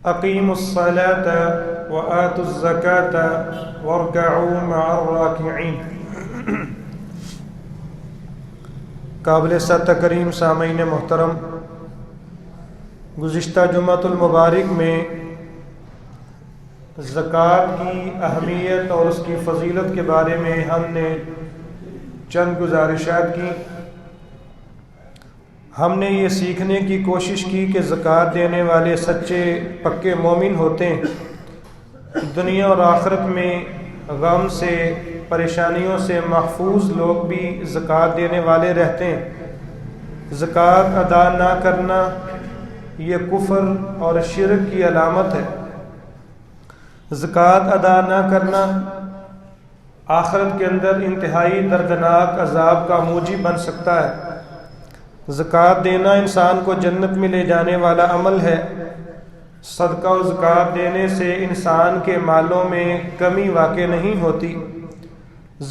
اقیموا الصلاة وآتوا الزکاة وارکعوا مع الراکعین۔ قابل تکریم سامعین محترم، گزشتہ جمعۃ المبارک میں زکوٰۃ کی اہمیت اور اس کی فضیلت کے بارے میں ہم نے چند گزارشات کی۔ ہم نے یہ سیکھنے کی کوشش کی کہ زکوٰۃ دینے والے سچے پکے مومن ہوتے ہیں، دنیا اور آخرت میں غم سے پریشانیوں سے محفوظ لوگ بھی زکوٰۃ دینے والے رہتے ہیں۔ زکوٰۃ ادا نہ کرنا یہ کفر اور شرک کی علامت ہے۔ زکوٰۃ ادا نہ کرنا آخرت کے اندر انتہائی دردناک عذاب کا موجب بن سکتا ہے۔ زکوٰۃ دینا انسان کو جنت میں لے جانے والا عمل ہے۔ صدقہ و زکوٰۃ دینے سے انسان کے مالوں میں کمی واقع نہیں ہوتی۔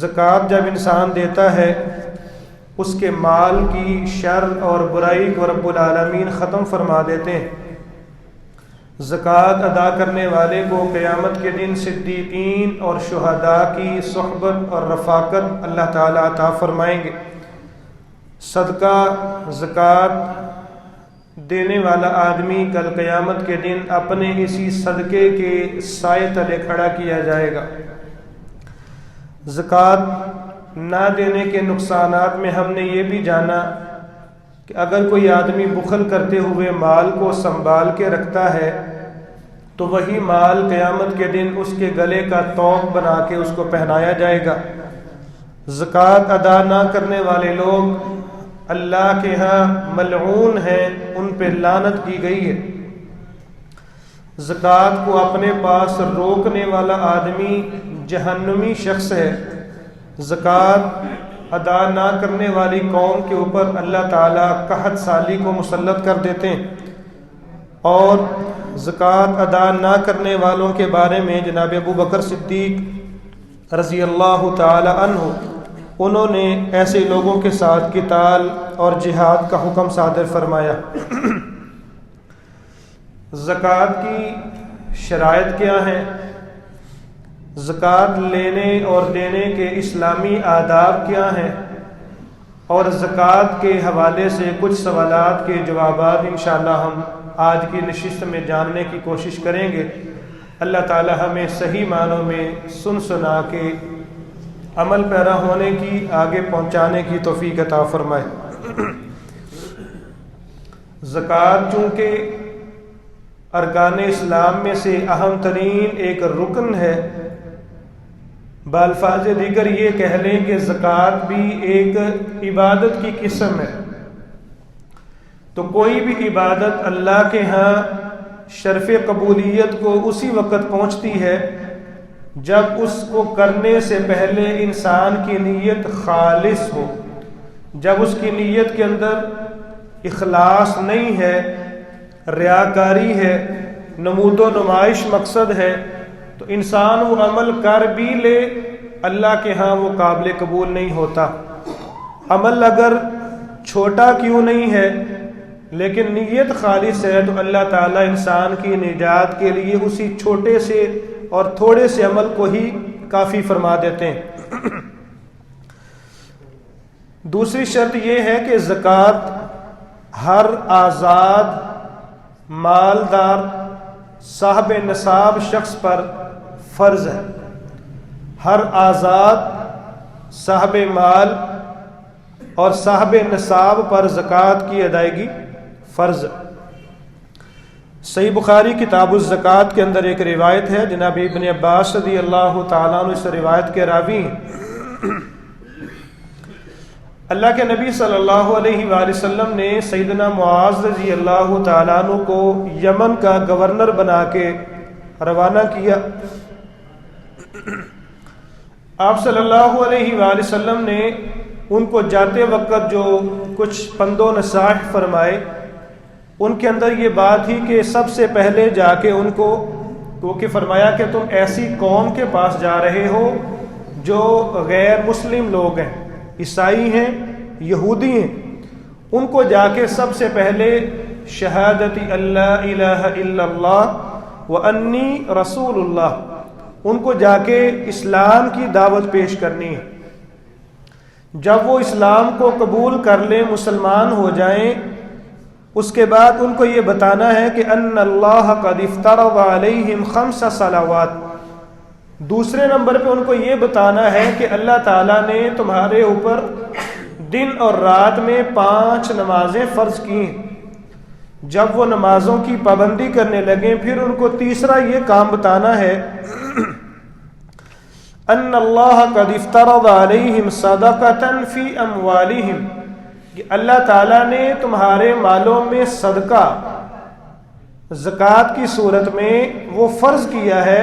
زکوٰۃ جب انسان دیتا ہے اس کے مال کی شر اور برائی کو رب العالمین ختم فرما دیتے ہیں۔ زکوٰۃ ادا کرنے والے کو قیامت کے دن صدیقین اور شہداء کی صحبت اور رفاقت اللہ تعالیٰ عطا فرمائیں گے۔ صدقہ زکوٰۃ دینے والا آدمی کل قیامت کے دن اپنے اسی صدقے کے سائے تلے کھڑا کیا جائے گا۔ زکوٰۃ نہ دینے کے نقصانات میں ہم نے یہ بھی جانا کہ اگر کوئی آدمی بخل کرتے ہوئے مال کو سنبھال کے رکھتا ہے تو وہی مال قیامت کے دن اس کے گلے کا طوق بنا کے اس کو پہنایا جائے گا۔ زکوٰۃ ادا نہ کرنے والے لوگ اللہ کے ہاں ملعون ہیں، ان پہ لعنت کی گئی ہے۔ زکوٰۃ کو اپنے پاس روکنے والا آدمی جہنمی شخص ہے۔ زکوٰۃ ادا نہ کرنے والی قوم کے اوپر اللہ تعالیٰ قحط سالی کو مسلط کر دیتے ہیں۔ اور زکوٰۃ ادا نہ کرنے والوں کے بارے میں جناب ابو بکر صدیق رضی اللہ تعالی عنہ انہوں نے ایسے لوگوں کے ساتھ قتال اور جہاد کا حکم صادر فرمایا۔ زکوٰۃ کی شرائط کیا ہیں؟ زکوٰۃ لینے اور دینے کے اسلامی آداب کیا ہیں؟ اور زکوٰۃ کے حوالے سے کچھ سوالات کے جوابات انشاءاللہ ہم آج کی نشست میں جاننے کی کوشش کریں گے۔ اللہ تعالی ہمیں صحیح معنوں میں سن سنا کے عمل پیرا ہونے کی، آگے پہنچانے کی توفیق عطا فرمائے۔ زکوٰۃ چونکہ ارکان اسلام میں سے اہم ترین ایک رکن ہے، بالفاظ دیگر یہ کہہ لیں کہ زکوٰۃ بھی ایک عبادت کی قسم ہے۔ تو کوئی بھی عبادت اللہ کے ہاں شرف قبولیت کو اسی وقت پہنچتی ہے جب اس کو کرنے سے پہلے انسان کی نیت خالص ہو۔ جب اس کی نیت کے اندر اخلاص نہیں ہے، ریاکاری ہے، نمود و نمائش مقصد ہے، تو انسان وہ عمل کر بھی لے، اللہ کے ہاں وہ قابل قبول نہیں ہوتا۔ عمل اگر چھوٹا کیوں نہیں ہے لیکن نیت خالص ہے تو اللہ تعالیٰ انسان کی نجات کے لیے اسی چھوٹے سے اور تھوڑے سے عمل کو ہی کافی فرما دیتے ہیں۔ دوسری شرط یہ ہے کہ زکوٰۃ ہر آزاد مالدار صاحب نصاب شخص پر فرض ہے۔ ہر آزاد صاحب مال اور صاحب نصاب پر زکوٰۃ کی ادائیگی فرض ہے۔ صحیح بخاری کتاب الزکوٰۃ کے اندر ایک روایت ہے، جناب ابن عباس رضی اللہ تعالیٰ عنہ اس روایت کے راوی ہیں۔ اللہ کے نبی صلی اللہ علیہ وآلہ وسلم نے سیدنا معاذ رضی اللہ تعالیٰ عنہ کو یمن کا گورنر بنا کے روانہ کیا۔ آپ صلی اللہ علیہ وآلہ وسلم نے ان کو جاتے وقت جو کچھ پند و نصائح فرمائے، ان کے اندر یہ بات تھی کہ سب سے پہلے جا کے ان کو کیونکہ فرمایا کہ تم ایسی قوم کے پاس جا رہے ہو جو غیر مسلم لوگ ہیں، عیسائی ہیں، یہودی ہیں، ان کو جا کے سب سے پہلے شہادت اللہ الہ الا اللہ وَأَنِّي رَسُولُ اللَّهِ، ان کو جا کے اسلام کی دعوت پیش کرنی ہے۔ جب وہ اسلام کو قبول کر لیں، مسلمان ہو جائیں، اس کے بعد ان کو یہ بتانا ہے کہ ان اللہ قد افترض علیہم 5 صلوات۔ دوسرے نمبر پہ ان کو یہ بتانا ہے کہ اللہ تعالیٰ نے تمہارے اوپر دن اور رات میں 5 نمازیں فرض کی ہیں۔ جب وہ نمازوں کی پابندی کرنے لگیں، پھر ان کو تیسرا یہ کام بتانا ہے ان اللہ قد افترض علیہم صدقۃ فی اموالہم، کہ اللہ تعالیٰ نے تمہارے مالوں میں صدقہ، زکوٰۃ کی صورت میں وہ فرض کیا ہے،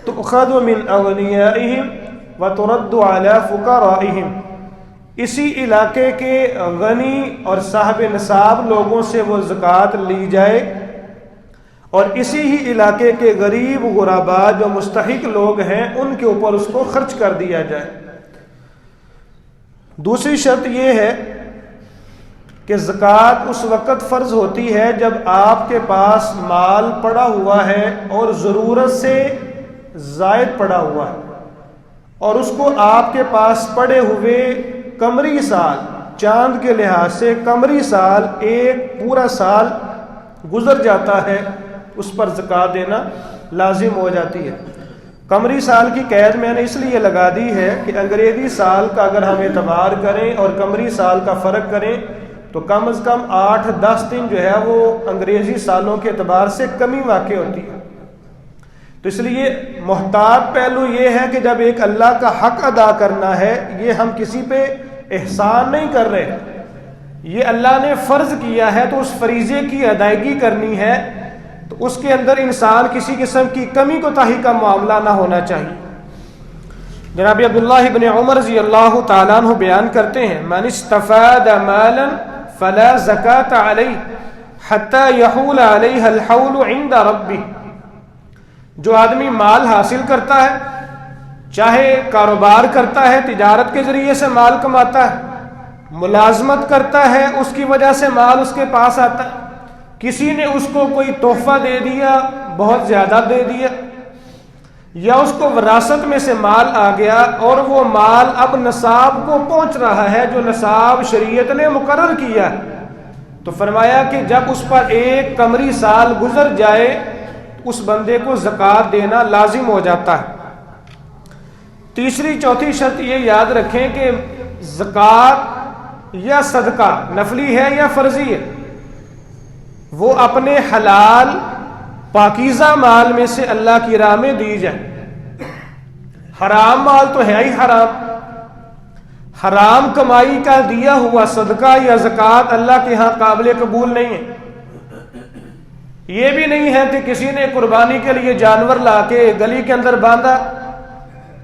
تؤخذ من اغنیائہم وترد علی فقرائہم، اسی علاقے کے غنی اور صاحب نصاب لوگوں سے وہ زکوٰۃ لی جائے، اور اسی ہی علاقے کے غریب غرباء جو مستحق لوگ ہیں ان کے اوپر اس کو خرچ کر دیا جائے۔ دوسری شرط یہ ہے کہ زکوٰۃ اس وقت فرض ہوتی ہے جب آپ کے پاس مال پڑا ہوا ہے اور ضرورت سے زائد پڑا ہوا ہے، اور اس کو آپ کے پاس پڑے ہوئے قمری سال، چاند کے لحاظ سے قمری سال، ایک پورا سال گزر جاتا ہے، اس پر زکوٰۃ دینا لازم ہو جاتی ہے۔ قمری سال کی قید میں نے اس لیے لگا دی ہے کہ انگریزی سال کا اگر ہم اعتبار کریں اور قمری سال کا فرق کریں تو کم از کم 8-10 دن جو ہے وہ انگریزی سالوں کے اعتبار سے کمی واقع ہوتی ہے۔ تو اس لیے محتاط پہلو یہ ہے کہ جب ایک اللہ کا حق ادا کرنا ہے، یہ ہم کسی پہ احسان نہیں کر رہے، یہ اللہ نے فرض کیا ہے تو اس فریضے کی ادائیگی کرنی ہے، تو اس کے اندر انسان کسی قسم کی کمی کوتاہی کا معاملہ نہ ہونا چاہیے۔ جناب عبداللہ ابن عمر رضی اللہ تعالیٰ عنہ بیان کرتے ہیں، من استفاد مالا فلا زکاة علیہ حتی یحول علیہ الحول عند ربہ، جو آدمی مال حاصل کرتا ہے، چاہے کاروبار کرتا ہے، تجارت کے ذریعے سے مال کماتا ہے، ملازمت کرتا ہے، اس کی وجہ سے مال اس کے پاس آتا ہے، کسی نے اس کو کوئی تحفہ دے دیا، بہت زیادہ دے دیا، یا اس کو وراثت میں سے مال آ گیا اور وہ مال اب نصاب کو پہنچ رہا ہے جو نصاب شریعت نے مقرر کیا ہے، تو فرمایا کہ جب اس پر ایک قمری سال گزر جائے اس بندے کو زکوٰۃ دینا لازم ہو جاتا ہے۔ تیسری چوتھی شرط یہ یاد رکھیں کہ زکوٰۃ یا صدقہ نفلی ہے یا فرضی ہے، وہ اپنے حلال پاکیزہ مال میں سے اللہ کی راہ میں دی جائے۔ حرام مال تو ہے ہی حرام، حرام کمائی کا دیا ہوا صدقہ یا زکوٰۃ اللہ کے ہاں قابل قبول نہیں ہے۔ یہ بھی نہیں ہے کہ کسی نے قربانی کے لیے جانور لا کے گلی کے اندر باندھا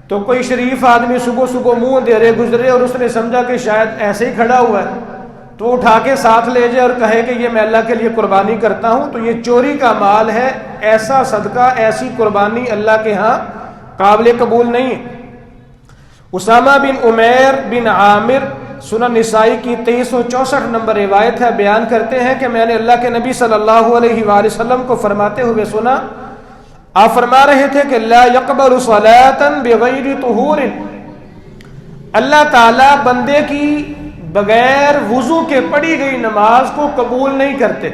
تو کوئی شریف آدمی صبح صبح منہ اندھیرے گزرے اور اس نے سمجھا کہ شاید ایسے ہی کھڑا ہوا ہے تو اٹھا کے ساتھ لے جائے اور کہے کہ یہ میں اللہ کے لیے قربانی کرتا ہوں، تو یہ چوری کا مال ہے، ایسا صدقہ ایسی قربانی اللہ کے ہاں قابل قبول نہیں ہے۔ اسامہ بن عمیر بن عامر سنن نسائی کی 2364 نمبر روایت ہے، بیان کرتے ہیں کہ میں نے اللہ کے نبی صلی اللہ علیہ وآلہ وسلم کو فرماتے ہوئے سنا، آپ فرما رہے تھے کہ لا يقبل صلاة بغیر طہور، اللہ تعالیٰ بندے کی بغیر وضو کے پڑھی گئی نماز کو قبول نہیں کرتے،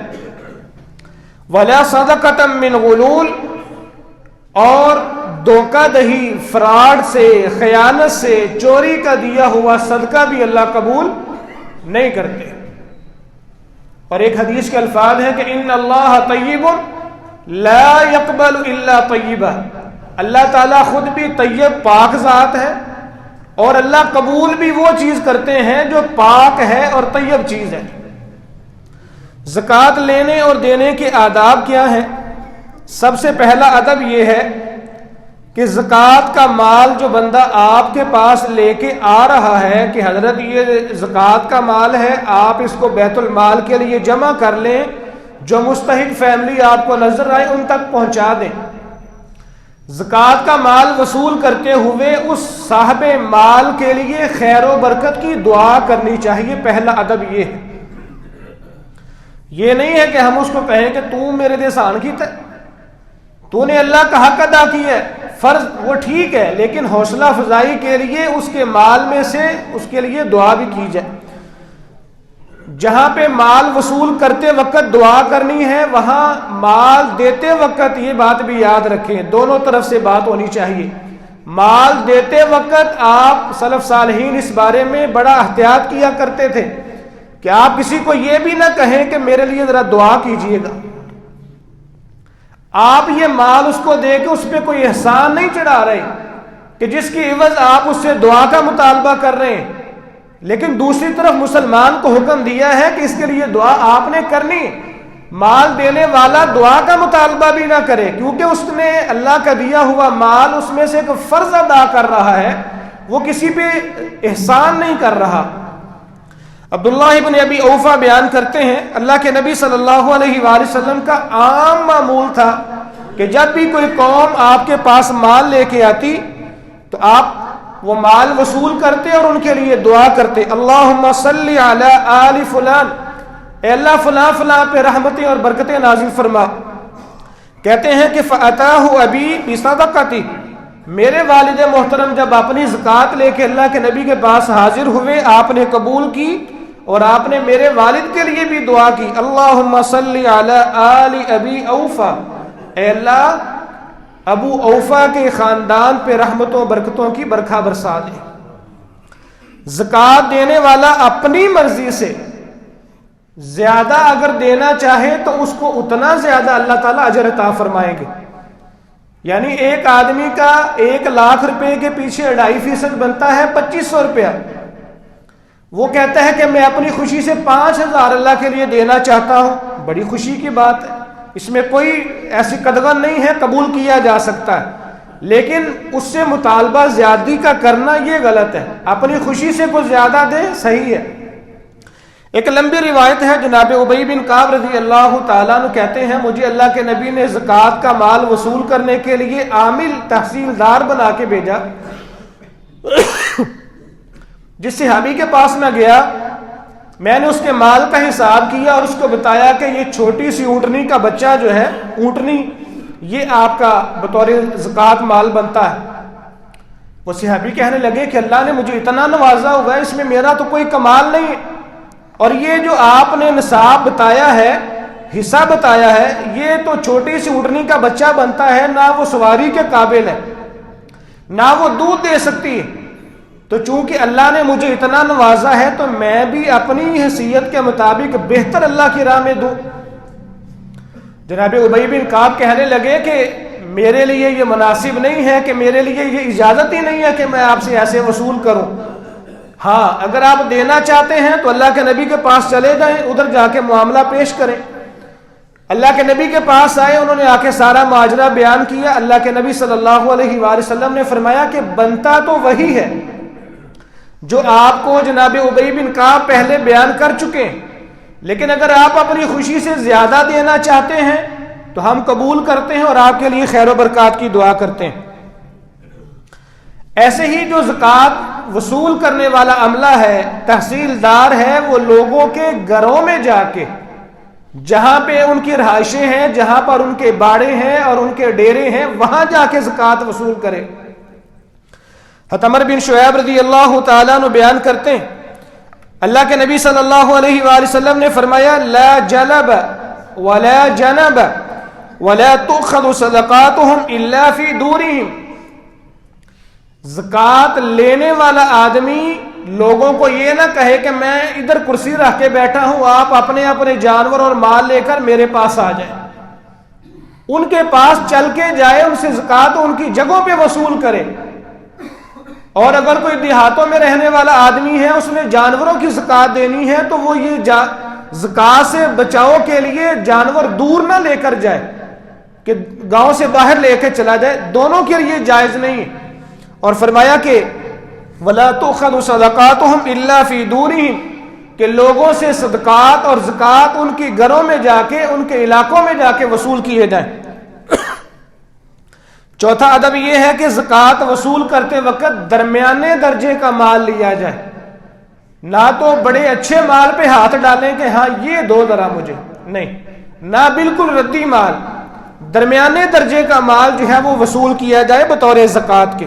ولا صدقة من غلول، اور دھوکہ دہی، فراڈ سے، خیانت سے، چوری کا دیا ہوا صدقہ بھی اللہ قبول نہیں کرتے۔ اور ایک حدیث کے الفاظ ہیں کہ ان اللہ طیب لا يقبل الا طیبا، اللہ تعالیٰ خود بھی طیب پاک ذات ہے اور اللہ قبول بھی وہ چیز کرتے ہیں جو پاک ہے اور طیب چیز ہے۔ زکوٰۃ لینے اور دینے کے آداب کیا ہیں؟ سب سے پہلا ادب یہ ہے کہ زکوٰۃ کا مال جو بندہ آپ کے پاس لے کے آ رہا ہے کہ حضرت یہ زکوٰۃ کا مال ہے، آپ اس کو بیت المال کے لیے جمع کر لیں، جو مستحق فیملی آپ کو نظر آئے ان تک پہنچا دیں۔ زکوٰۃ کا مال وصول کرتے ہوئے اس صاحب مال کے لیے خیر و برکت کی دعا کرنی چاہیے، پہلا ادب یہ ہے۔ یہ نہیں ہے کہ ہم اس کو کہیں کہ تو میرے دے سان کی تو نے اللہ کا حق ادا کیا ہے، فرض وہ ٹھیک ہے، لیکن حوصلہ افزائی کے لیے اس کے مال میں سے اس کے لیے دعا بھی کی جائے۔ جہاں پہ مال وصول کرتے وقت دعا کرنی ہے، وہاں مال دیتے وقت یہ بات بھی یاد رکھیں، دونوں طرف سے بات ہونی چاہیے۔ مال دیتے وقت آپ سلف صالحین اس بارے میں بڑا احتیاط کیا کرتے تھے کہ آپ کسی کو یہ بھی نہ کہیں کہ میرے لیے ذرا دعا کیجئے گا۔ آپ یہ مال اس کو دے کے اس پہ کوئی احسان نہیں چڑھا رہے کہ جس کی عوض آپ اس سے دعا کا مطالبہ کر رہے ہیں، لیکن دوسری طرف مسلمان کو حکم دیا ہے کہ اس کے لیے دعا آپ نے کرنی۔ مال دینے والا دعا کا مطالبہ بھی نہ کرے، کیونکہ اس نے اللہ کا دیا ہوا مال اس میں سے ایک فرض ادا کر رہا ہے، وہ کسی پہ احسان نہیں کر رہا۔ عبداللہ ابن ابی اوفا بیان کرتے ہیں اللہ کے نبی صلی اللہ علیہ وآلہ وسلم کا عام معمول تھا کہ جب بھی کوئی قوم آپ کے پاس مال لے کے آتی تو آپ وہ مال وصول کرتے اور ان کے لیے دعا کرتے، اللہم صلی علی آل فلان، اے اللہ فلاں فلاں پہ رحمتیں اور برکتیں نازل فرما۔ کہتے ہیں کہ فَأَتَاهُ أَبِي بِصَدَقَتِهِ، میرے والد محترم جب اپنی زکوٰۃ لے کے اللہ کے نبی کے پاس حاضر ہوئے، آپ نے قبول کی اور آپ نے میرے والد کے لیے بھی دعا کی، اللہم صلی علی آل ابی اوفا، اے اللہ ابو اوفا کے خاندان پہ رحمتوں برکتوں کی برکھا برسا دے۔ زکوٰۃ دینے والا اپنی مرضی سے زیادہ اگر دینا چاہے تو اس کو اتنا زیادہ اللہ تعالیٰ اجر عطا فرمائیں گے۔ یعنی ایک آدمی کا 1,00,000 روپے کے پیچھے 2.5% بنتا ہے 2500 روپیہ، وہ کہتا ہے کہ میں اپنی خوشی سے 5,000 اللہ کے لیے دینا چاہتا ہوں، بڑی خوشی کی بات ہے، اس میں کوئی ایسی قدغن نہیں ہے، قبول کیا جا سکتا ہے، لیکن اس سے مطالبہ زیادتی کا کرنا یہ غلط ہے۔ اپنی خوشی سے کوئی زیادہ دے صحیح ہے۔ ایک لمبی روایت ہے، جناب ابی بن کعب رضی اللہ تعالیٰ عنہ کہتے ہیں مجھے اللہ کے نبی نے زکوٰۃ کا مال وصول کرنے کے لیے عامل تحصیلدار بنا کے بھیجا۔ جس صحابی کے پاس میں گیا، میں نے اس کے مال کا حساب کیا اور اس کو بتایا کہ یہ چھوٹی سی اونٹنی کا بچہ جو ہے، اونٹنی، یہ آپ کا بطور زکوٰۃ مال بنتا ہے۔ وہ صحابی کہنے لگے کہ اللہ نے مجھے اتنا نوازا ہوا ہے، اس میں میرا تو کوئی کمال نہیں ہے، اور یہ جو آپ نے نصاب بتایا ہے، حصہ بتایا ہے، یہ تو چھوٹی سی اونٹنی کا بچہ بنتا ہے، نہ وہ سواری کے قابل ہے، نہ وہ دودھ دے سکتی ہے۔ تو چونکہ اللہ نے مجھے اتنا نوازا ہے تو میں بھی اپنی حیثیت کے مطابق بہتر اللہ کی راہ میں دوں۔ جناب ابی بن کعب کہنے لگے کہ میرے لیے یہ مناسب نہیں ہے، کہ میرے لیے یہ اجازت ہی نہیں ہے کہ میں آپ سے ایسے وصول کروں۔ ہاں اگر آپ دینا چاہتے ہیں تو اللہ کے نبی کے پاس چلے جائیں، ادھر جا کے معاملہ پیش کریں۔ اللہ کے نبی کے پاس آئے، انہوں نے آ کے سارا ماجرا بیان کیا۔ اللہ کے نبی صلی اللہ علیہ وآلہ وسلم نے فرمایا کہ بنتا تو وہی ہے جو آپ کو جناب ابی بن کعب پہلے بیان کر چکے ہیں، لیکن اگر آپ اپنی خوشی سے زیادہ دینا چاہتے ہیں تو ہم قبول کرتے ہیں اور آپ کے لیے خیر و برکات کی دعا کرتے ہیں۔ ایسے ہی جو زکوٰۃ وصول کرنے والا عملہ ہے، تحصیلدار ہے، وہ لوگوں کے گھروں میں جا کے، جہاں پہ ان کی رہائشیں ہیں، جہاں پر ان کے باڑے ہیں اور ان کے ڈیرے ہیں، وہاں جا کے زکوٰۃ وصول کرے۔ عمر بن شعیب رضی اللہ تعالیٰ عنہ بیان کرتے ہیں اللہ کے نبی صلی اللہ علیہ وآلہ وسلم نے فرمایا لا جلب ولا جنب ولا تؤخذ صدقاتهم الا في دورهم، زکوٰۃ لینے والا آدمی لوگوں کو یہ نہ کہے کہ میں ادھر کرسی رکھ کے بیٹھا ہوں، آپ اپنے اپنے جانور اور مال لے کر میرے پاس آ جائیں، ان کے پاس چل کے جائے، ان سے زکوٰۃ ان کی جگہوں پہ وصول کرے۔ اور اگر کوئی دیہاتوں میں رہنے والا آدمی ہے، اس نے جانوروں کی زکوٰۃ دینی ہے، تو وہ یہ زکوٰۃ سے بچاؤ کے لیے جانور دور نہ لے کر جائے کہ گاؤں سے باہر لے کے چلا جائے، دونوں کے لیے جائز نہیں ہے۔ اور فرمایا کہ وَلَا تُؤْخَذُ صَدَقَاتُهُمْ إِلَّا فِي دُورِهِمْ، کہ لوگوں سے صدقات اور زکوٰۃ ان کے گھروں میں جا کے، ان کے علاقوں میں جا کے وصول کیے جائیں۔ چوتھا ادب یہ ہے کہ زکوٰۃ وصول کرتے وقت درمیانے درجے کا مال لیا جائے، نہ تو بڑے اچھے مال پہ ہاتھ ڈالیں کہ ہاں یہ دو ذرا مجھے، نہیں، نہ بالکل ردی مال، درمیانے درجے کا مال جو ہے وہ وصول کیا جائے بطور زکوٰۃ کے۔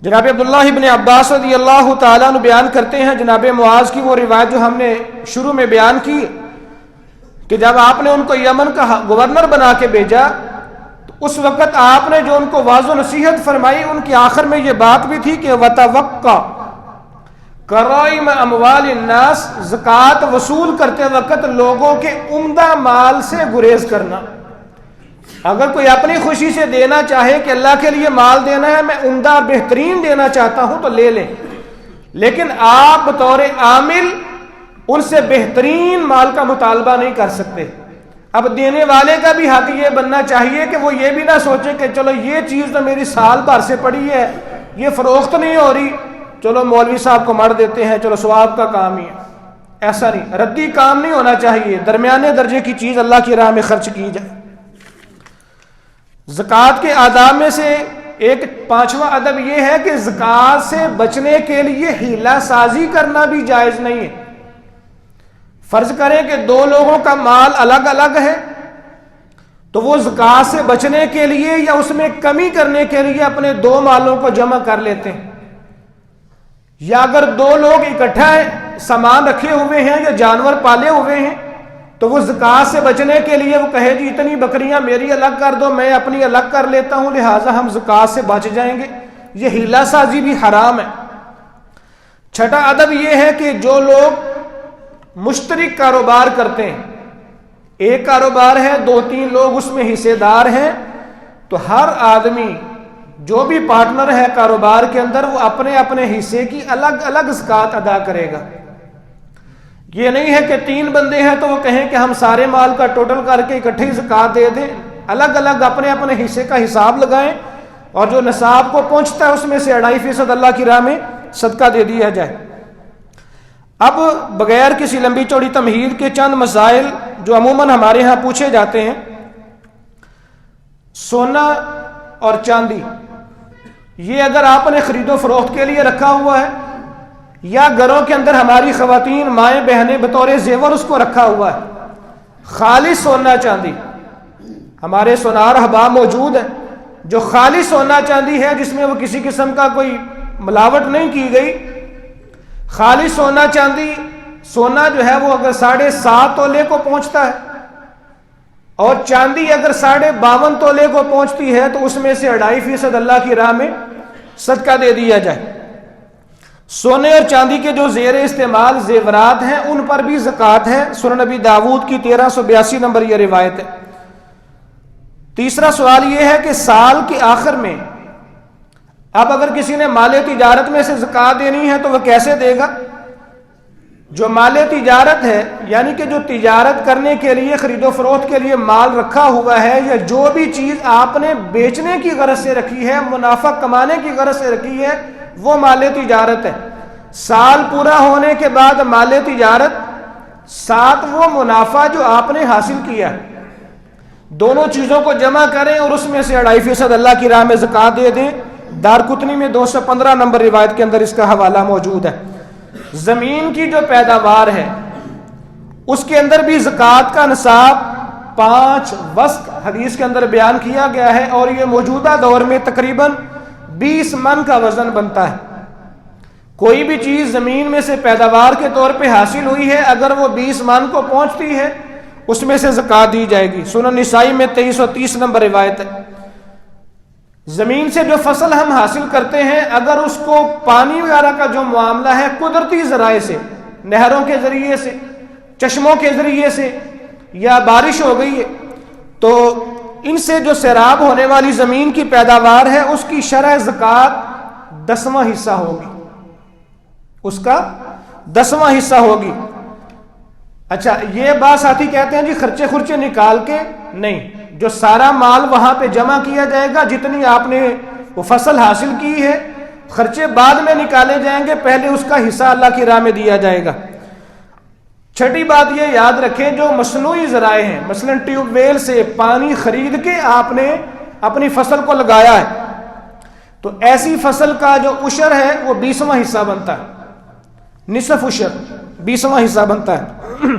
جناب عبداللہ ابن عباس رضی اللہ تعالیٰ عنہ بیان کرتے ہیں، جناب معاذ کی وہ روایت جو ہم نے شروع میں بیان کی، کہ جب آپ نے ان کو یمن کا گورنر بنا کے بھیجا تو اس وقت آپ نے جو ان کو واضح نصیحت فرمائی، ان کی آخر میں یہ بات بھی تھی کہ وَتَوَقَّ کرائم اموال الناس، زکوٰۃ وصول کرتے وقت لوگوں کے عمدہ مال سے گریز کرنا۔ اگر کوئی اپنی خوشی سے دینا چاہے کہ اللہ کے لیے مال دینا ہے، میں عمدہ بہترین دینا چاہتا ہوں، تو لے لیں، لیکن آپ بطور عامل ان سے بہترین مال کا مطالبہ نہیں کر سکتے۔ اب دینے والے کا بھی حق یہ بننا چاہیے کہ وہ یہ بھی نہ سوچے کہ چلو یہ چیز تو میری سال بھر سے پڑی ہے، یہ فروخت نہیں ہو رہی، چلو مولوی صاحب کو مر دیتے ہیں، چلو ثواب کا کام ہی ہے۔ ایسا نہیں، ردی کام نہیں ہونا چاہیے، درمیانے درجے کی چیز اللہ کی راہ میں خرچ کی جائے۔ زکوٰۃ کے آداب میں سے ایک 5واں ادب یہ ہے کہ زکوٰۃ سے بچنے کے لیے حیلہ سازی کرنا بھی جائز نہیں ہے۔ فرض کریں کہ 2 لوگوں کا مال الگ الگ ہے، تو وہ زکوٰۃ سے بچنے کے لیے یا اس میں کمی کرنے کے لیے اپنے 2 مالوں کو جمع کر لیتے ہیں، یا اگر 2 لوگ اکٹھا سامان رکھے ہوئے ہیں یا جانور پالے ہوئے ہیں، تو وہ زکوٰۃ سے بچنے کے لیے وہ کہے جی اتنی بکریاں میری الگ کر دو، میں اپنی الگ کر لیتا ہوں، لہٰذا ہم زکوٰۃ سے بچ جائیں گے، یہ حیلہ سازی بھی حرام ہے۔ چھٹا ادب یہ ہے کہ جو لوگ مشترک کاروبار کرتے ہیں، ایک کاروبار ہے، 2-3 لوگ اس میں حصے دار ہیں، تو ہر آدمی جو بھی پارٹنر ہے کاروبار کے اندر وہ اپنے اپنے حصے کی الگ الگ زکوٰۃ ادا کرے گا۔ یہ نہیں ہے کہ 3 بندے ہیں تو وہ کہیں کہ ہم سارے مال کا ٹوٹل کر کے اکٹھے ہی زکوٰۃ دے دیں، الگ الگ اپنے اپنے حصے کا حساب لگائیں، اور جو نصاب کو پہنچتا ہے اس میں سے 2.5% اللہ کی راہ میں صدقہ دے دیا جائے۔ اب بغیر کسی لمبی چوڑی تمہید کے چند مسائل جو عموماً ہمارے ہاں پوچھے جاتے ہیں۔ سونا اور چاندی، یہ اگر آپ نے خرید و فروخت کے لیے رکھا ہوا ہے یا گھروں کے اندر ہماری خواتین مائیں بہنیں بطور زیور اس کو رکھا ہوا ہے، خالص سونا چاندی، ہمارے سونار احباب موجود ہیں جو خالص سونا چاندی ہے جس میں وہ کسی قسم کا کوئی ملاوٹ نہیں کی گئی، خالص سونا چاندی، سونا جو ہے وہ اگر 7.5 تولے کو پہنچتا ہے اور چاندی اگر 52.5 تولے کو پہنچتی ہے تو اس میں سے 2.5% اللہ کی راہ میں صدقہ دے دیا جائے۔ سونے اور چاندی کے جو زیر استعمال زیورات ہیں ان پر بھی زکوٰۃ ہے، سنن نبی داود کی 1382 نمبر یہ روایت ہے۔ تیسرا سوال یہ ہے کہ سال کے آخر میں اب اگر کسی نے مال تجارت میں سے زکوٰۃ دینی ہے تو وہ کیسے دے گا؟ جو مال تجارت ہے یعنی کہ جو تجارت کرنے کے لیے خرید و فروخت کے لیے مال رکھا ہوا ہے یا جو بھی چیز آپ نے بیچنے کی غرض سے رکھی ہے، منافع کمانے کی غرض سے رکھی ہے، وہ مال تجارت ہے۔ سال پورا ہونے کے بعد مال تجارت ساتھ وہ منافع جو آپ نے حاصل کیا، دونوں چیزوں کو جمع کریں اور اس میں سے 2.5% اللہ کی راہ میں زکوٰۃ دے دیں۔ دارقطنی میں 215 نمبر روایت کے اندر اس کا حوالہ موجود ہے۔ زمین کی جو پیداوار ہے اس کے اندر بھی زکوٰۃ کا نصاب 5 وسق حدیث کے اندر بیان کیا گیا ہے، اور یہ موجودہ دور میں تقریباً 20 من کا وزن بنتا ہے۔ کوئی بھی چیز زمین میں سے پیداوار کے طور پہ حاصل ہوئی ہے، اگر وہ 20 من کو پہنچتی ہے اس میں سے زکوٰۃ دی جائے گی۔ سنن نسائی میں 2330 نمبر روایت ہے۔ زمین سے جو فصل ہم حاصل کرتے ہیں اگر اس کو پانی وغیرہ کا جو معاملہ ہے قدرتی ذرائع سے، نہروں کے ذریعے سے، چشموں کے ذریعے سے، یا بارش ہو گئی ہے، تو ان سے جو سیراب ہونے والی زمین کی پیداوار ہے اس کی شرح زکوٰۃ 10واں حصہ ہوگی، اس کا 10واں حصہ ہوگی۔ اچھا، یہ بات ساتھی کہتے ہیں جی خرچے نکال کے نہیں، جو سارا مال وہاں پہ جمع کیا جائے گا، جتنی آپ نے وہ فصل حاصل کی ہے، خرچے بعد میں نکالے جائیں گے، پہلے اس کا حصہ اللہ کی راہ میں دیا جائے گا۔ چھٹی بات یہ یاد رکھیں، جو مصنوعی ذرائع ہیں، مثلا ٹیوب ویل سے پانی خرید کے آپ نے اپنی فصل کو لگایا ہے، تو ایسی فصل کا جو عشر ہے وہ 20واں حصہ بنتا ہے، نصف عشر 20واں حصہ بنتا ہے۔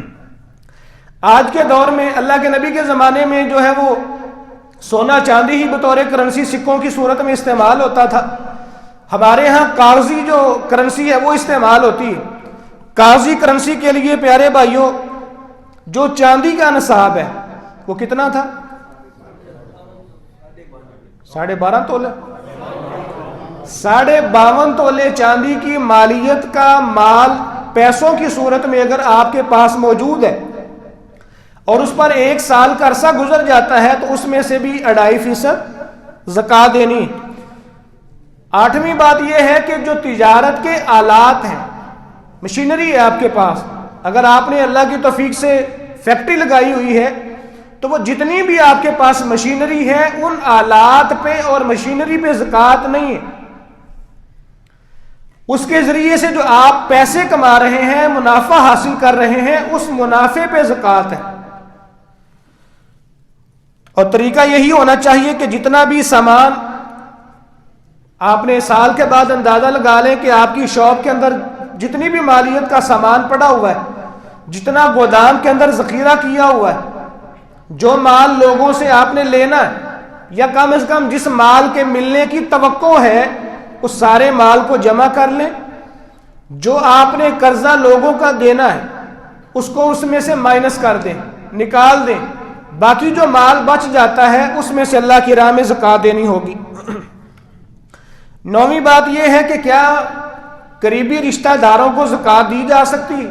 آج کے دور میں اللہ کے نبی کے زمانے میں جو ہے وہ سونا چاندی ہی بطور کرنسی سکوں کی صورت میں استعمال ہوتا تھا. ہمارے ہاں کاغذی جو کرنسی ہے وہ استعمال ہوتی ہے. کاغذی کرنسی کے لیے پیارے بھائیوں جو چاندی کا نصاب ہے وہ کتنا تھا؟ 12.5 تولے. 52.5 تولے چاندی کی مالیت کا مال پیسوں کی صورت میں اگر آپ کے پاس موجود ہے اور اس پر 1 سال کا عرصہ گزر جاتا ہے تو اس میں سے بھی 2.5% زکوٰۃ دینی. 8ویں بات یہ ہے کہ جو تجارت کے آلات ہیں، مشینری ہے آپ کے پاس، اگر آپ نے اللہ کی توفیق سے فیکٹری لگائی ہوئی ہے تو وہ جتنی بھی آپ کے پاس مشینری ہے ان آلات پہ اور مشینری پہ زکوٰۃ نہیں ہے. اس کے ذریعے سے جو آپ پیسے کما رہے ہیں، منافع حاصل کر رہے ہیں، اس منافع پہ زکوٰۃ ہے. اور طریقہ یہی ہونا چاہیے کہ جتنا بھی سامان آپ نے سال کے بعد اندازہ لگا لیں کہ آپ کی شاپ کے اندر جتنی بھی مالیت کا سامان پڑا ہوا ہے، جتنا گودام کے اندر ذخیرہ کیا ہوا ہے، جو مال لوگوں سے آپ نے لینا ہے یا کم از کم جس مال کے ملنے کی توقع ہے اس سارے مال کو جمع کر لیں. جو آپ نے قرضہ لوگوں کا دینا ہے اس کو اس میں سے مائنس کر دیں، نکال دیں. باقی جو مال بچ جاتا ہے اس میں سے اللہ کی راہ میں زکوٰۃ دینی ہوگی. 9ویں بات یہ ہے کہ کیا قریبی رشتہ داروں کو زکوٰۃ دی جا سکتی ہے؟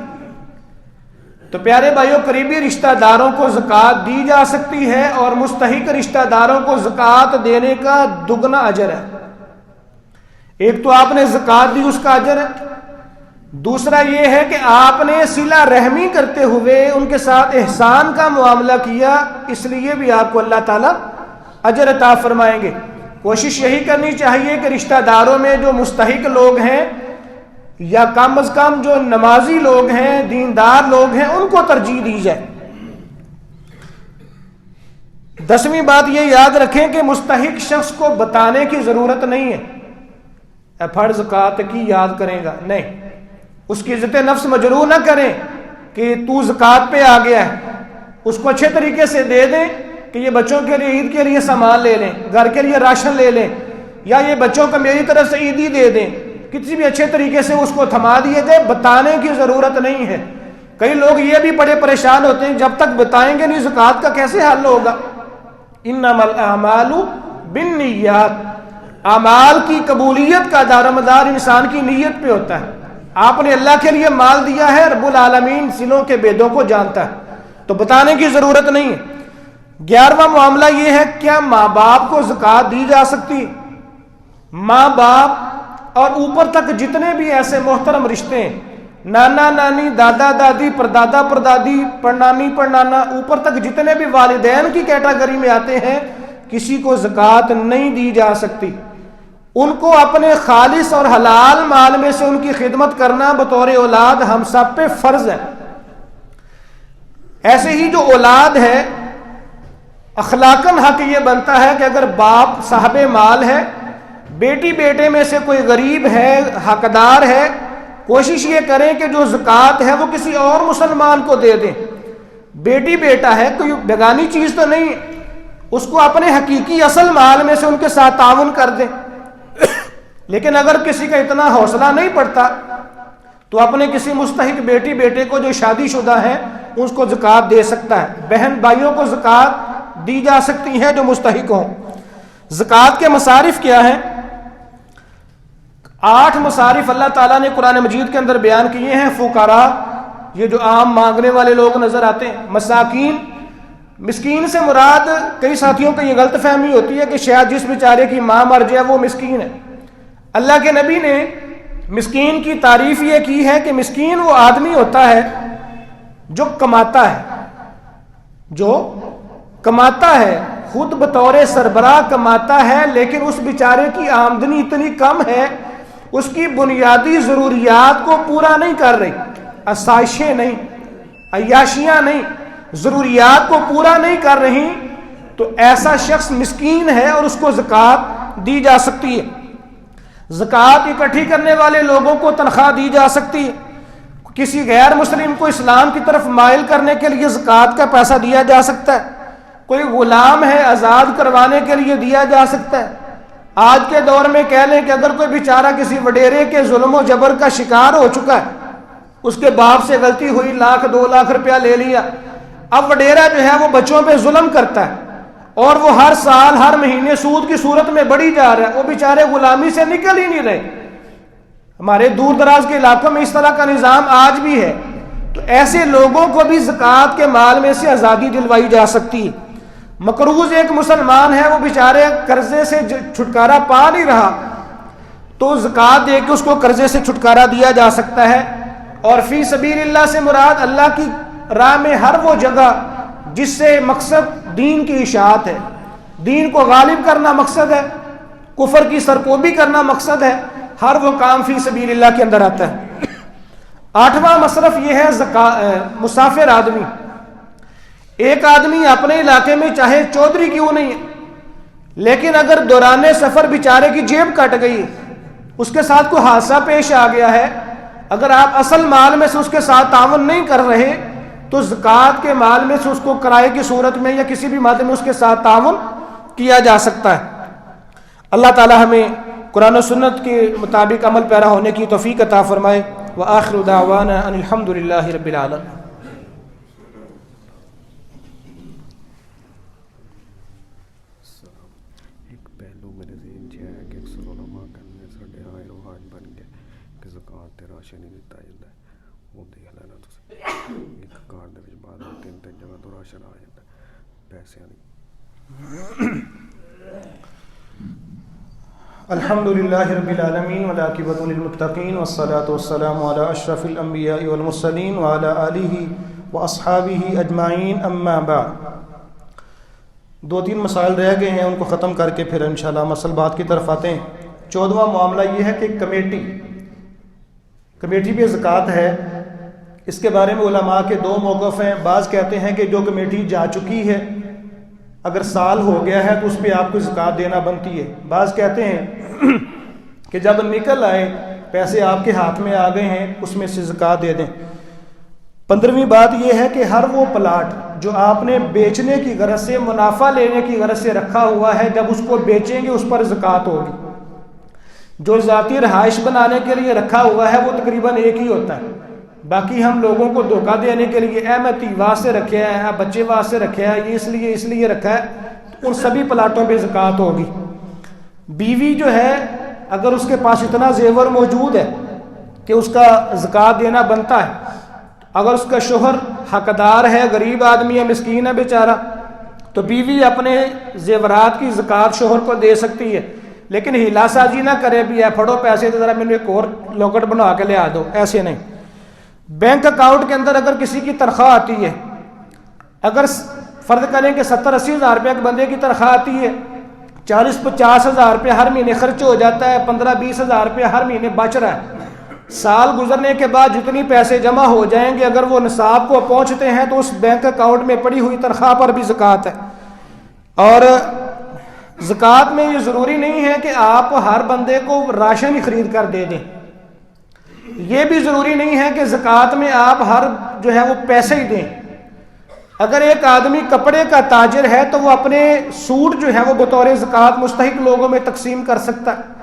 تو پیارے بھائیوں قریبی رشتہ داروں کو زکوٰۃ دی جا سکتی ہے اور مستحق رشتہ داروں کو زکوٰۃ دینے کا دگنا اجر ہے. ایک تو آپ نے زکوٰۃ دی، اس کا اجر ہے. دوسرا یہ ہے کہ آپ نے صلہ رحمی کرتے ہوئے ان کے ساتھ احسان کا معاملہ کیا، اس لیے بھی آپ کو اللہ تعالیٰ اجر عطا فرمائیں گے. کوشش یہی کرنی چاہیے کہ رشتہ داروں میں جو مستحق لوگ ہیں یا کم از کم جو نمازی لوگ ہیں، دیندار لوگ ہیں، ان کو ترجیح دی جائے. 10ویں بات یہ یاد رکھیں کہ مستحق شخص کو بتانے کی ضرورت نہیں ہے فرض زکوٰۃ کی یاد کرے گا، نہیں. اس کی عزت نفس مجروح نہ کریں کہ تو زکوٰۃ پہ آ گیا ہے. اس کو اچھے طریقے سے دے دیں کہ یہ بچوں کے لیے عید کے لیے سامان لے لیں، گھر کے لیے راشن لے لیں، یا یہ بچوں کو میری طرف سے عیدی دے دیں. کسی بھی اچھے طریقے سے اس کو تھما دیے گئے، بتانے کی ضرورت نہیں ہے. کئی لوگ یہ بھی بڑے پریشان ہوتے ہیں جب تک بتائیں گے نہیں زکوٰۃ کا کیسے حل ہوگا. انما الاعمال بالنیات، اعمال کی قبولیت کا دار و مدار انسان کی نیت پہ ہوتا ہے. آپ نے اللہ کے لیے مال دیا ہے، رب العالمین سینوں کے بیدوں کو جانتا ہے، تو بتانے کی ضرورت نہیں ہے. 11واں معاملہ یہ ہے کیا ماں باپ کو زکوٰۃ دی جا سکتی؟ ماں باپ اور اوپر تک جتنے بھی ایسے محترم رشتے ہیں، نانا نانی، دادا دادی، پردادا پردادی، پڑنانی پڑنانا، اوپر تک جتنے بھی والدین کی کیٹیگری میں آتے ہیں، کسی کو زکوٰۃ نہیں دی جا سکتی. ان کو اپنے خالص اور حلال مال میں سے ان کی خدمت کرنا بطور اولاد ہم سب پہ فرض ہے. ایسے ہی جو اولاد ہے اخلاقاً حق یہ بنتا ہے کہ اگر باپ صاحب مال ہے، بیٹی بیٹے میں سے کوئی غریب ہے، حقدار ہے، کوشش یہ کریں کہ جو زکوٰۃ ہے وہ کسی اور مسلمان کو دے دیں. بیٹی بیٹا ہے، کوئی بیگانی چیز تو نہیں، اس کو اپنے حقیقی اصل مال میں سے ان کے ساتھ تعاون کر دیں. لیکن اگر کسی کا اتنا حوصلہ نہیں پڑتا تو اپنے کسی مستحق بیٹی بیٹے کو جو شادی شدہ ہیں اس کو زکوٰۃ دے سکتا ہے. بہن بھائیوں کو زکوٰۃ دی جا سکتی ہے جو مستحق ہوں. زکوٰۃ کے مصارف کیا ہیں؟ 8 مصارف اللہ تعالیٰ نے قرآن مجید کے اندر بیان کیے ہیں. فقراء، یہ جو عام مانگنے والے لوگ نظر آتے ہیں. مساکین، مسکین سے مراد کئی ساتھیوں کو یہ غلط فہمی ہوتی ہے کہ شاید جس بیچارے کی ماں مر جائے وہ مسکین ہے. اللہ کے نبی نے مسکین کی تعریف یہ کی ہے کہ مسکین وہ آدمی ہوتا ہے جو کماتا ہے، خود بطور سربراہ کماتا ہے، لیکن اس بیچارے کی آمدنی اتنی کم ہے اس کی بنیادی ضروریات کو پورا نہیں کر رہی. آسائشیں نہیں، عیاشیاں نہیں، ضروریات کو پورا نہیں کر رہی، تو ایسا شخص مسکین ہے اور اس کو زکوٰۃ دی جا سکتی ہے. زکوٰۃ اکٹھی کرنے والے لوگوں کو تنخواہ دی جا سکتی ہے. کسی غیر مسلم کو اسلام کی طرف مائل کرنے کے لیے زکوٰۃ کا پیسہ دیا جا سکتا ہے. کوئی غلام ہے آزاد کروانے کے لیے دیا جا سکتا ہے. آج کے دور میں کہہ لیں کہ اگر کوئی بیچارہ کسی وڈیرے کے ظلم و جبر کا شکار ہو چکا ہے, اس کے باپ سے غلطی ہوئی, 1,00,000-2,00,000 روپیہ لے لیا, اب وڈیرا جو ہے وہ بچوں پہ ظلم کرتا ہے اور وہ ہر سال ہر مہینے سود کی صورت میں بڑھی جا رہا ہے, وہ بیچارے غلامی سے نکل ہی نہیں رہے. ہمارے دور دراز کے علاقوں میں اس طرح کا نظام آج بھی ہے. تو ایسے لوگوں کو بھی زکوٰۃ کے مال میں سے آزادی دلوائی جا سکتی ہے. مقروض ایک مسلمان ہے, وہ بیچارے قرضے سے چھٹکارا پا نہیں رہا, تو زکوٰۃ دے کے اس کو قرضے سے چھٹکارا دیا جا سکتا ہے. اور فی سبیل اللہ سے مراد اللہ کی راہ میں ہر وہ جگہ جس سے مقصد دین کی اشاعت ہے, دین کو غالب کرنا مقصد ہے, کفر کی سرکوبی کرنا مقصد ہے, ہر وہ کام فی سبیل اللہ کے اندر آتا ہے. 8واں مصرف یہ ہے مسافر آدمی. ایک آدمی اپنے علاقے میں چاہے چودھری کیوں نہیں ہے, لیکن اگر دوران سفر بیچارے کی جیب کٹ گئی, اس کے ساتھ کوئی حادثہ پیش آ گیا ہے, اگر آپ اصل مال میں سے اس کے ساتھ تعاون نہیں کر رہے تو زکوٰۃ کے مال میں سے اس کو کرائے کی صورت میں یا کسی بھی مادے میں اس کے ساتھ تعاون کیا جا سکتا ہے. اللہ تعالی ہمیں قرآن و سنت کے مطابق عمل پیرا ہونے کی توفیق عطا فرمائے. وآخر دعوانا ان الحمد للہ رب العالمین. ایک پہلو میرے ذہن چ ہے کہ اکثر علماء کہنے ساڈے ہائے رواج بن گیا کہ زکوٰۃ تے راشن ہی دتا جاتا ہے. وہ دیکھ لینا تسی ایک گھر دے وچ بعد 3 جگہ تو راشن آ جاتا ہے, پیسے نہیں. الحمد للہ رب العالمین والعاقبۃ للمتقین والصلاۃ والسلام علی اشرف الانبیاء والمرسلین وعلی آلہ واصحابہ اجمعین. اما بعد, 2-3 مسائل رہ گئے ہیں, ان کو ختم کر کے پھر انشاءاللہ مسل بات کی طرف آتے ہیں. 14واں معاملہ یہ ہے کہ کمیٹی پہ زکوٰۃ ہے. اس کے بارے میں علماء کے 2 موقف ہیں. بعض کہتے ہیں کہ جو کمیٹی جا چکی ہے, اگر سال ہو گیا ہے تو اس پہ آپ کو زکوٰۃ دینا بنتی ہے. بعض کہتے ہیں کہ جب نکل آئے, پیسے آپ کے ہاتھ میں آ گئے ہیں, اس میں سے زکوٰۃ دے دیں. 15ویں بات یہ ہے کہ ہر وہ پلاٹ جو آپ نے بیچنے کی غرض سے, منافع لینے کی غرض سے رکھا ہوا ہے, جب اس کو بیچیں گے اس پر زکوٰۃ ہوگی. جو ذاتی رہائش بنانے کے لیے رکھا ہوا ہے وہ تقریباً ایک ہی ہوتا ہے. باقی ہم لوگوں کو دھوکہ دینے کے لیے میں تی واسطے رکھے ہیں, بچے واسطے رکھے ہیں, یہ اس لیے رکھا ہے, ان سبھی پلاٹوں پہ زکوٰۃ ہوگی. بیوی جو ہے, اگر اس کے پاس اتنا زیور موجود ہے کہ اس کا زکوٰۃ دینا بنتا ہے, اگر اس کا شوہر حقدار ہے, غریب آدمی ہے, مسکین ہے بیچارہ, تو بیوی اپنے زیورات کی زکوٰۃ شوہر کو دے سکتی ہے. لیکن ہیلا سازی نہ کرے بھی ہے, پھڑو پیسے تو ذرا میرے ایک اور لوکٹ بنا کے لے آ دو, ایسے نہیں. بینک اکاؤنٹ کے اندر اگر کسی کی تنخواہ آتی ہے, اگر فرض کریں کہ 70-80 ہزار روپے ایک بندے کی تنخواہ آتی ہے, 40-50 ہزار روپے ہر مہینے خرچ ہو جاتا ہے, 15-20 ہزار روپے ہر مہینے بچ رہا ہے. سال گزرنے کے بعد جتنی پیسے جمع ہو جائیں گے, اگر وہ نصاب کو پہنچتے ہیں تو اس بینک اکاؤنٹ میں پڑی ہوئی تنخواہ پر بھی زکوٰۃ ہے. اور زکوٰۃ میں یہ ضروری نہیں ہے کہ آپ ہر بندے کو راشن ہی خرید کر دے دیں. یہ بھی ضروری نہیں ہے کہ زکوٰۃ میں آپ ہر جو ہے وہ پیسے ہی دیں. اگر ایک آدمی کپڑے کا تاجر ہے تو وہ اپنے سوٹ جو ہے وہ بطور زکوٰۃ مستحق لوگوں میں تقسیم کر سکتا ہے.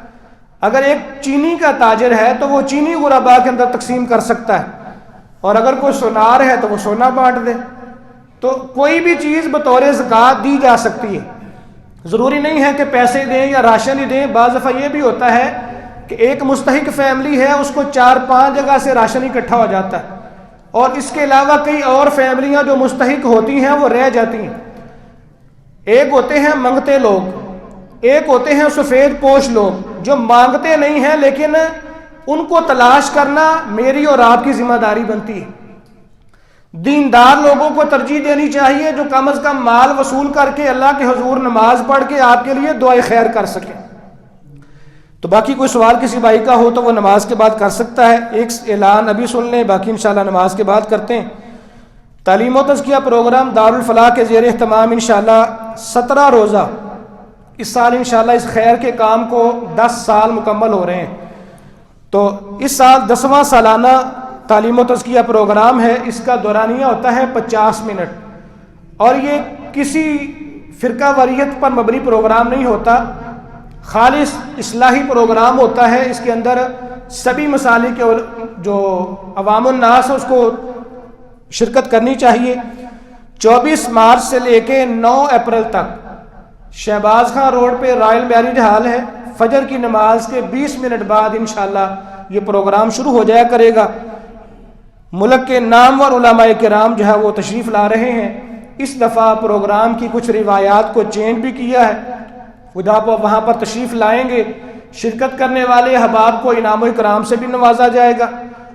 اگر ایک چینی کا تاجر ہے تو وہ چینی غرباء کے اندر تقسیم کر سکتا ہے. اور اگر کوئی سونار ہے تو وہ سونا بانٹ دے. تو کوئی بھی چیز بطور زکوٰۃ دی جا سکتی ہے. ضروری نہیں ہے کہ پیسے دیں یا راشن ہی دیں. بعض دفعہ یہ بھی ہوتا ہے کہ ایک مستحق فیملی ہے, اس کو 4-5 جگہ سے راشن اکٹھا ہو جاتا ہے, اور اس کے علاوہ کئی اور فیملیاں جو مستحق ہوتی ہیں وہ رہ جاتی ہیں. ایک ہوتے ہیں منگتے لوگ, ایک ہوتے ہیں سفید پوش لوگ جو مانگتے نہیں ہیں, لیکن ان کو تلاش کرنا میری اور آپ کی ذمہ داری بنتی ہے. دیندار لوگوں کو ترجیح دینی چاہیے جو کم از کم مال وصول کر کے اللہ کے حضور نماز پڑھ کے آپ کے لیے دعائے خیر کر سکیں. تو باقی کوئی سوال کسی بھائی کا ہو تو وہ نماز کے بعد کر سکتا ہے. ایک اعلان ابھی سن لیں, باقی انشاءاللہ نماز کے بعد کرتے ہیں. تعلیم و تزکیہ پروگرام دارالفلاح کے زیر اہتمام انشاءاللہ 17 روزہ اس سال انشاءاللہ اس خیر کے کام کو 10 سال مکمل ہو رہے ہیں. تو اس سال 10واں سالانہ تعلیم و تزکیہ پروگرام ہے، اس کا دورانیہ ہوتا ہے 50 منٹ، اور یہ کسی فرقہ واریت پر مبنی پروگرام نہیں ہوتا، خالص اصلاحی پروگرام ہوتا ہے۔ اس کے اندر سبھی مسالک کے جو عوام الناس ہے اس کو شرکت کرنی چاہیے۔ 24 مارچ سے لے کے 9 اپریل تک شہباز خان روڈ پہ رائل میرج ہال ہے، فجر کی نماز کے 20 منٹ بعد انشاءاللہ یہ پروگرام شروع ہو جایا کرے گا۔ ملک کے نامور علماء کرام جو ہے وہ تشریف لا رہے ہیں۔ اس دفعہ پروگرام کی کچھ روایات کو چینج بھی کیا ہے، خدا وہاں پر تشریف لائیں گے، شرکت کرنے والے احباب کو انعام و اکرام سے بھی نوازا جائے گا،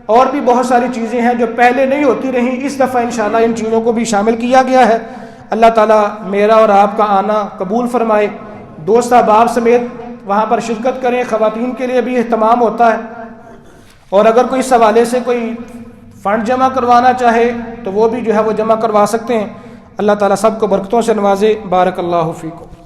اور بھی بہت ساری چیزیں ہیں جو پہلے نہیں ہوتی رہیں، اس دفعہ انشاءاللہ ان چیزوں کو بھی شامل کیا گیا ہے۔ اللہ تعالیٰ میرا اور آپ کا آنا قبول فرمائے، دوست احباب سمیت وہاں پر شرکت کریں۔ خواتین کے لیے بھی اہتمام ہوتا ہے، اور اگر کوئی اس حوالے سے کوئی فنڈ جمع کروانا چاہے تو وہ بھی جو ہے وہ جمع کروا سکتے ہیں۔ اللہ تعالیٰ سب کو برکتوں سے نوازے۔ بارک اللہ فیکم۔